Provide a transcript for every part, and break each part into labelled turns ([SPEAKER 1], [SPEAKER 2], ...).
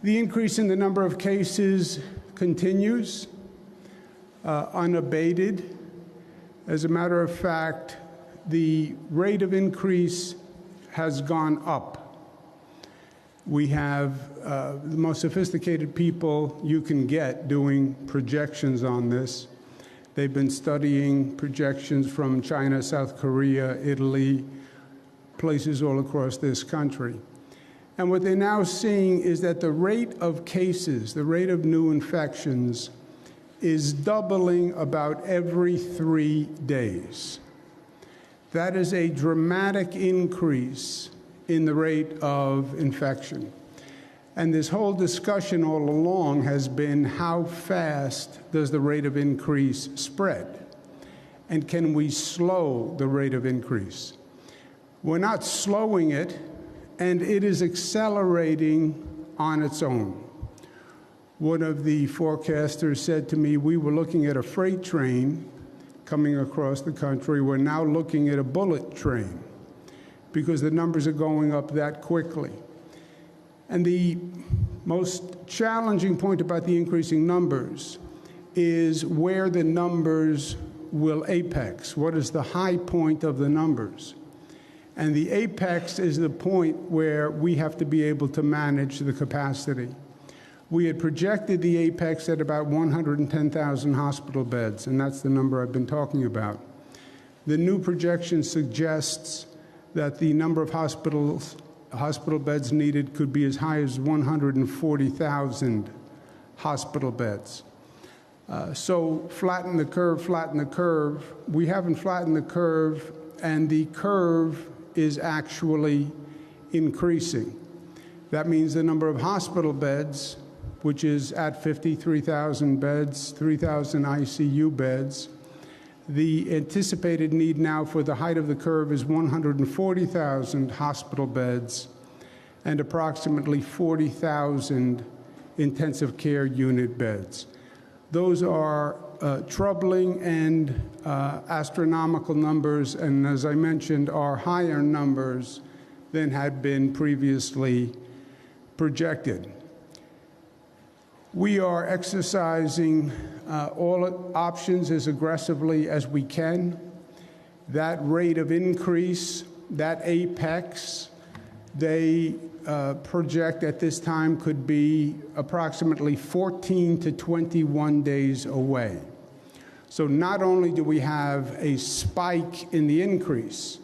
[SPEAKER 1] The increase in the number of cases continues unabated. As a matter of fact, the rate of increase has gone up. We have the most sophisticated people you can get doing projections on this. They've been studying projections from China, South Korea, Italy, places all across this country. And what they're now seeing is that the rate of cases, the rate of new infections, is doubling about every 3 days. That is a dramatic increase in the rate of infection. And this whole discussion all along has been, how fast does the rate of increase spread? And can we slow the rate of increase? We're not slowing it, and it is accelerating on its own. One of the forecasters said to me, we were looking at a freight train coming across the country. We're now looking at a bullet train because the numbers are going up that quickly. And the most challenging point about the increasing numbers is where the numbers will apex. What is the high point of the numbers? And the apex is the point where we have to be able to manage the capacity. We had projected the apex at about 110,000 hospital beds, and that's the number I've been talking about. The new projection suggests that the number of hospital beds needed could be as high as 140,000 hospital beds. So flatten the curve, flatten the curve. We haven't flattened the curve, and the curve is actually increasing. That means the number of hospital beds, which is at 53,000 beds, 3,000 ICU beds. The anticipated need now for the height of the curve is 140,000 hospital beds and approximately 40,000 intensive care unit beds. Those are troubling and astronomical numbers, and as I mentioned, are higher numbers than had been previously projected. We are exercising all options as aggressively as we can. That rate of increase, that apex, they project at this time could be approximately 14 to 21 days away. So not only do we have a spike in the increase,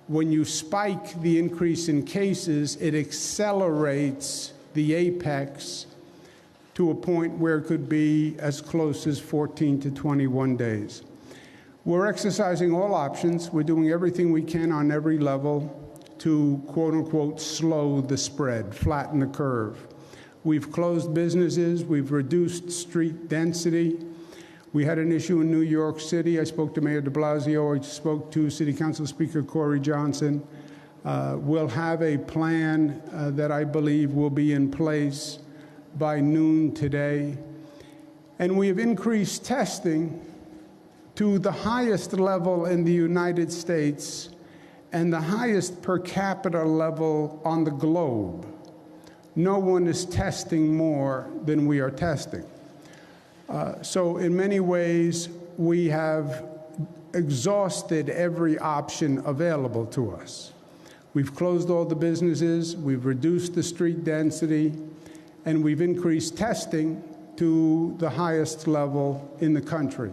[SPEAKER 1] when you spike the increase in cases, it accelerates the apex to a point where it could be as close as 14 to 21 days. We're exercising all options. We're doing everything we can on every level to, quote unquote, slow the spread, flatten the curve. We've closed businesses. We've reduced street density. We had an issue in New York City. I spoke to Mayor de Blasio. I spoke to City Council Speaker Corey Johnson. We'll have a plan that I believe will be in place by noon today. And we have increased testing to the highest level in the United States and the highest per capita level on the globe. No one is testing more than we are testing. So in many ways, we have exhausted every option available to us. We've closed all the businesses, we've reduced the street density, and we've increased testing to the highest level in the country.